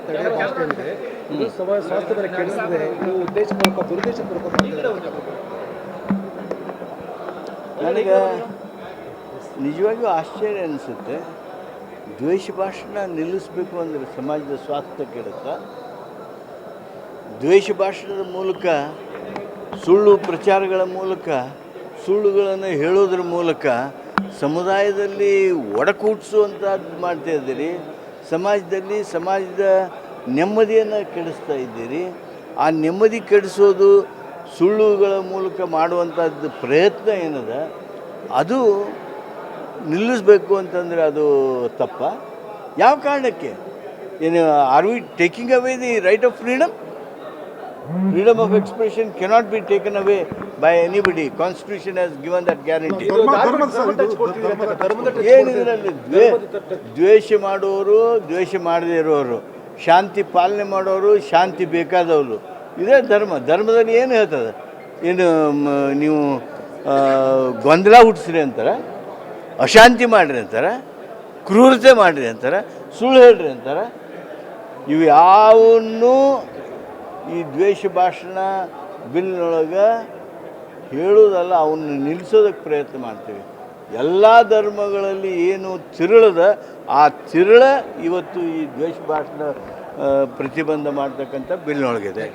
ತಡೆಯೋ ಭಾಷೆ ಏನಿದೆ ಇದು ಸ್ವಾಸ್ಥ್ಯ ಮೇಲೆ ಕೆಡಿಸಿದೆ, ಇದು ಉದ್ದೇಶಪೂರ್ವಕ ದುರುದ್ದೇಶಪೂರ್ವಕ ಮಾಡ್ತಿದ್ದಾರೆ. ನನಗೆ ನಿಜವಾಗಿಯೂ ಆಶ್ಚರ್ಯ ಅನಿಸುತ್ತೆ. ದ್ವೇಷ ಭಾಷಣ ನಿಲ್ಲಿಸಬೇಕು ಅಂದರೆ ಸಮಾಜದ ಸ್ವಾಸ್ಥ್ಯ ಕೆಡುತ್ತಾ? ದ್ವೇಷ ಭಾಷಣದ ಮೂಲಕ, ಸುಳ್ಳು ಪ್ರಚಾರಗಳ ಮೂಲಕ, ಸುಳ್ಳುಗಳನ್ನು ಹೇಳೋದ್ರ ಮೂಲಕ ಸಮುದಾಯದಲ್ಲಿ ಒಡಕೂಡಿಸುವಂಥದ್ದು ಮಾಡ್ತಾ ಇದ್ದೀರಿ. ಸಮಾಜದ ನೆಮ್ಮದಿಯನ್ನು ಕೆಡಿಸ್ತಾ ಇದ್ದೀರಿ. ಆ ನೆಮ್ಮದಿ ಕೆಡಿಸೋದು ಸುಳ್ಳುಗಳ ಮೂಲಕ ಮಾಡುವಂಥದ್ದು ಪ್ರಯತ್ನ ಏನದ ಅದು ನಿಲ್ಲಿಸಬೇಕು ಅಂತಂದರೆ ಅದು ತಪ್ಪ? ಯಾವ ಕಾರಣಕ್ಕೆ? ಏನು are we taking away the right of freedom? Freedom of expression cannot be taken away by anybody. Constitution has given that guarantee. ಏನಿದ್ರಲ್ಲಿ ದ್ವೇಷ ಮಾಡೋರು, ದ್ವೇಷ ಮಾಡದೇ ಇರೋರು, ಶಾಂತಿ ಪಾಲನೆ ಮಾಡೋರು, ಶಾಂತಿ ಬೇಕಾದವರು, ಇದೇ ಧರ್ಮದಲ್ಲಿ ಏನು ಹೇಳ್ತದೆ? ಏನು ನೀವು ಗೊಂದಲ ಹುಟ್ಟಿಸ್ರಿ ಅಂತಾರೆ, ಅಶಾಂತಿ ಮಾಡಿರಿ ಅಂತಾರೆ, ಕ್ರೂರತೆ ಮಾಡಿರಿ ಅಂತಾರೆ, ಸುಳ್ಳು ಹೇಳ್ರಿ ಅಂತಾರೆ. ಇವು ಯಾವನ್ನೂ ಈ ದ್ವೇಷ ಭಾಷಣ ಬಿಲ್ನೊಳಗೆ ಹೇಳೋದಲ್ಲ, ಅವನ್ನ ನಿಲ್ಲಿಸೋದಕ್ಕೆ ಪ್ರಯತ್ನ ಮಾಡ್ತೀವಿ. ಎಲ್ಲ ಧರ್ಮಗಳಲ್ಲಿ ಏನು ತಿರುಳದ ಆ ತಿರುಳ ಇವತ್ತು ಈ ದ್ವೇಷ ಭಾಷಣ ಪ್ರತಿಬಂಧ ಮಾಡ್ತಕ್ಕಂಥ ಬಿಲ್ನೊಳಗಿದೆ.